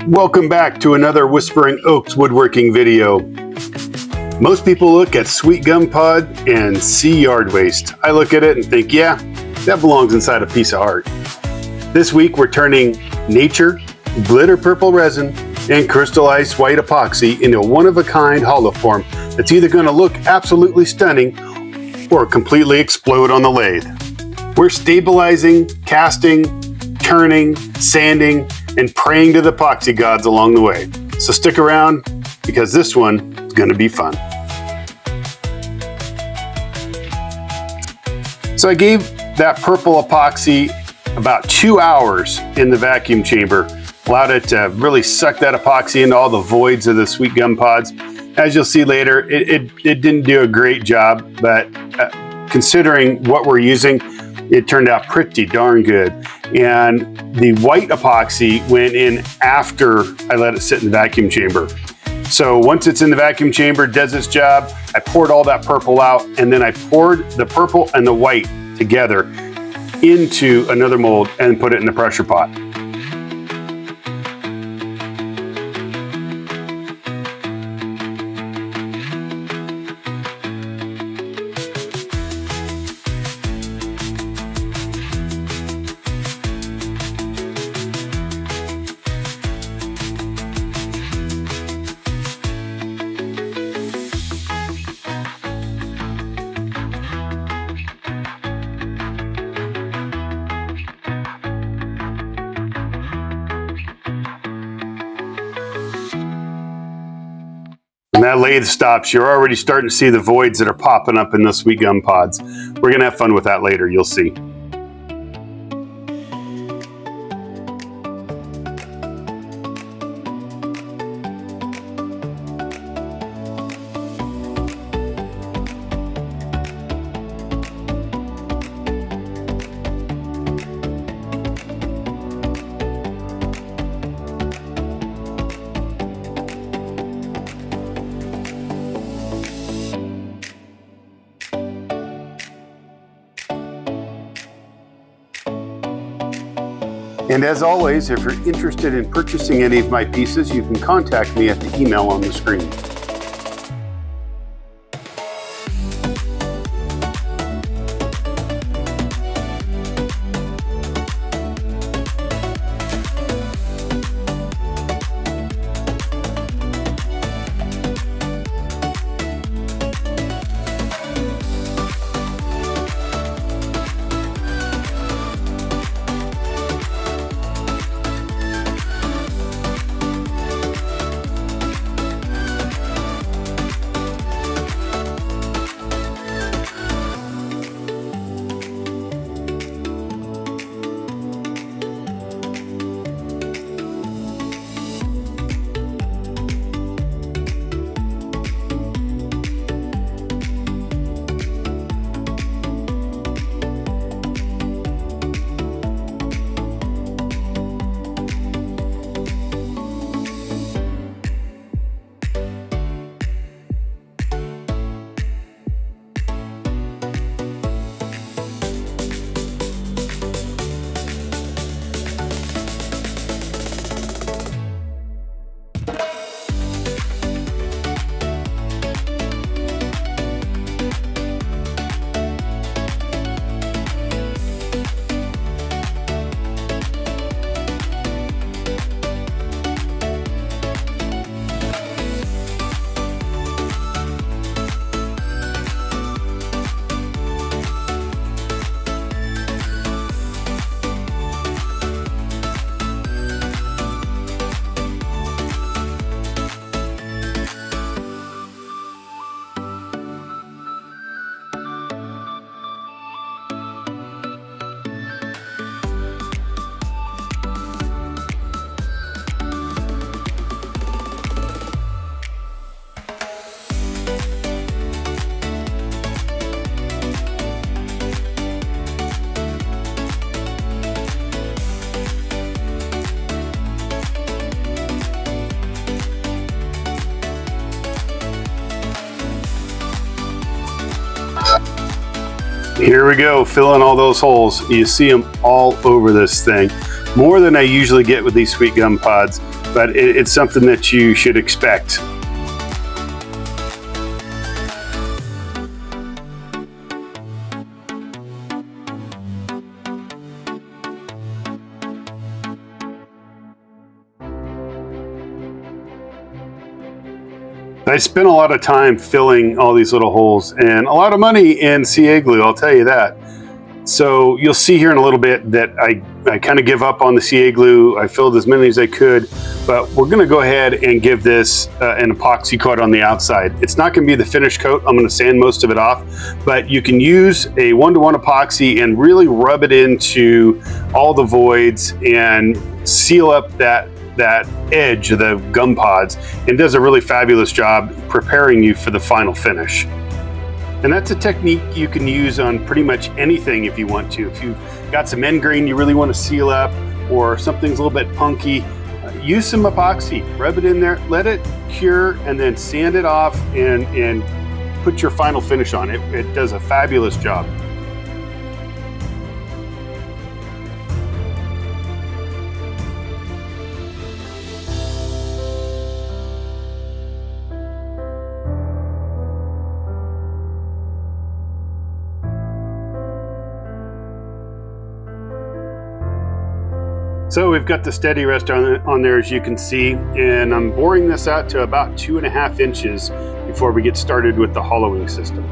Welcome back to another Whispering Oaks woodworking video. Most people look at sweet gum pod and see yard waste. I look at it and think, yeah, that belongs inside a piece of art. This week we're turning nature, glitter purple resin, and crystallized white epoxy into a one-of-a-kind hollow form that's either going to look absolutely stunning or completely explode on the lathe. We're stabilizing, casting, turning, sanding, and praying to the epoxy gods along the way. So stick around because this one is going to be fun. So I gave that purple epoxy about 2 hours in the vacuum chamber, allowed it to really suck that epoxy into all the voids of the sweet gum pods. As you'll see later, it didn't do a great job, but considering what we're using, it turned out pretty darn good. And the white epoxy went in after I let it sit in the vacuum chamber. So once it's in the vacuum chamber, it does its job. I poured all that purple out, and then I poured the purple and the white together into another mold and put it in the pressure pot. When that lathe stops, you're already starting to see the voids that are popping up in those sweet gum pods. We're gonna have fun with that later, you'll see. And as always, if you're interested in purchasing any of my pieces, you can contact me at the email on the screen. Here we go, filling all those holes. You see them all over this thing. more than I usually get with these sweet gum pods, but it's something that you should expect. I spent a lot of time filling all these little holes and a lot of money in CA glue, I'll tell you that. So you'll see here in a little bit that I kind of give up on the CA glue. I filled as many as I could, but we're gonna go ahead and give this an epoxy coat on the outside. It's not gonna be the finished coat. I'm gonna sand most of it off, but you can use a 1-to-1 epoxy and really rub it into all the voids and seal up that edge of the gum pods, and does a really fabulous job preparing you for the final finish. And that's a technique you can use on pretty much anything if you want to. If you've got some end grain you really want to seal up, or something's a little bit punky, use some epoxy, rub it in there, let it cure, and then sand it off and put your final finish on it. It does a fabulous job. So we've got the steady rest on there, as you can see, and I'm boring this out to about 2.5 inches before we get started with the hollowing system.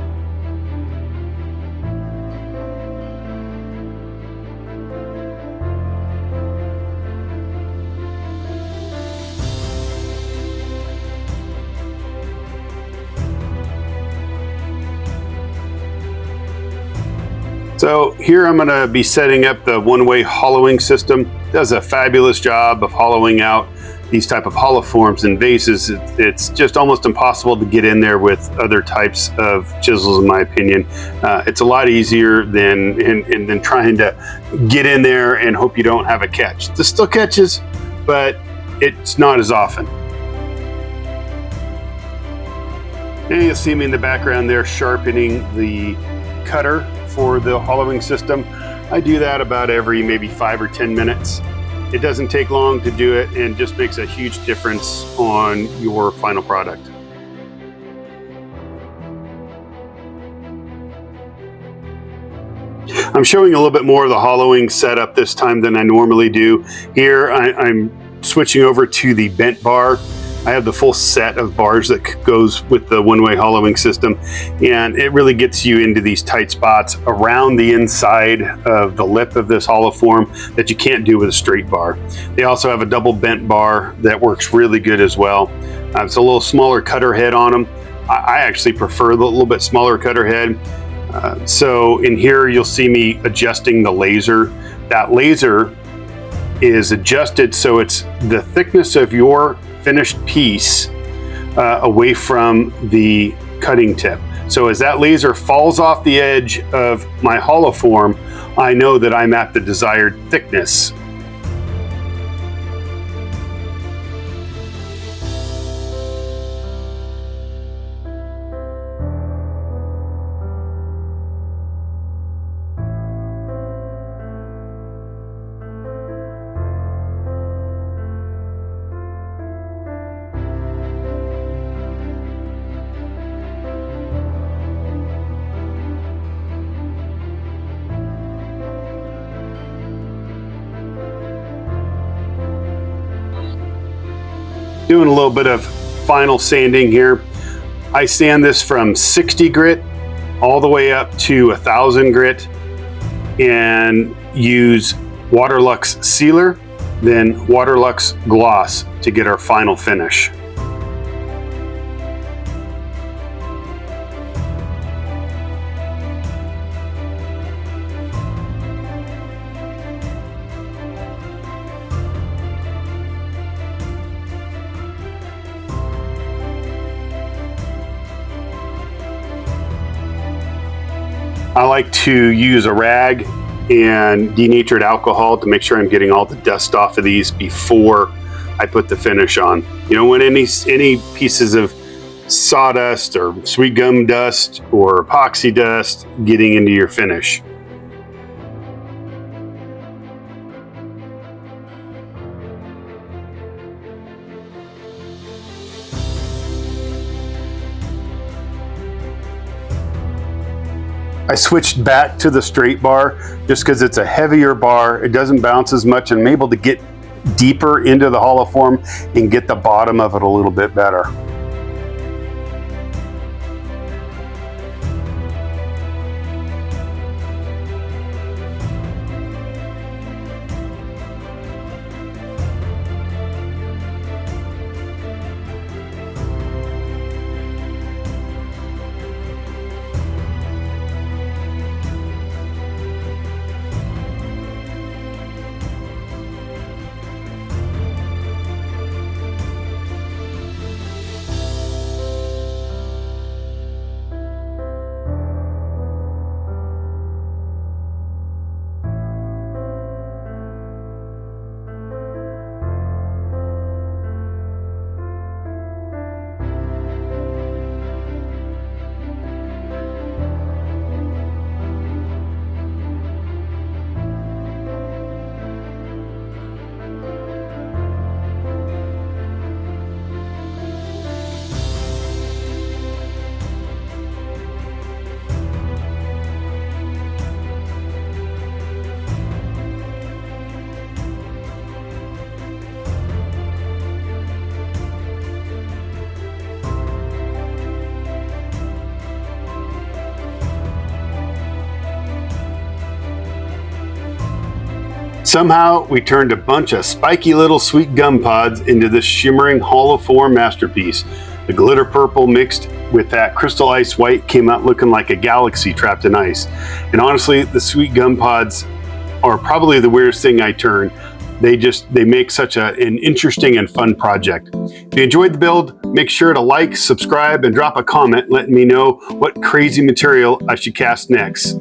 So here I'm going to be setting up the one-way hollowing system. It does a fabulous job of hollowing out these type of hollow forms and vases. It's just almost impossible to get in there with other types of chisels, in my opinion. It's a lot easier than trying to get in there and hope you don't have a catch. This still catches, but it's not as often. And you'll see me in the background there sharpening the cutter for the hollowing system. I do that about every maybe 5 or 10 minutes. It doesn't take long to do it and just makes a huge difference on your final product. I'm showing a little bit more of the hollowing setup this time than I normally do. Here I'm switching over to the bent bar. I have the full set of bars that goes with the one-way hollowing system, and it really gets you into these tight spots around the inside of the lip of this hollow form that you can't do with a straight bar. They also have a double bent bar that works really good as well. It's a little smaller cutter head on them. I actually prefer the little bit smaller cutter head. So in here you'll see me adjusting the laser. That laser is adjusted so it's the thickness of your finished piece away from the cutting tip. So as that laser falls off the edge of my hollow form, I know that I'm at the desired thickness. Doing a little bit of final sanding here. I sand this from 60 grit all the way up to 1000 grit and use Waterlux sealer, then Waterlux gloss to get our final finish. I like to use a rag and denatured alcohol to make sure I'm getting all the dust off of these before I put the finish on. You don't want any pieces of sawdust or sweet gum dust or epoxy dust getting into your finish. I switched back to the straight bar just because it's a heavier bar. It doesn't bounce as much, and I'm able to get deeper into the hollow form and get the bottom of it a little bit better. Somehow, we turned a bunch of spiky little sweet gum pods into this shimmering hollow form masterpiece. The glitter purple mixed with that crystal ice white came out looking like a galaxy trapped in ice. And honestly, the sweet gum pods are probably the weirdest thing I turn. They make such an interesting and fun project. If you enjoyed the build, make sure to like, subscribe, and drop a comment letting me know what crazy material I should cast next.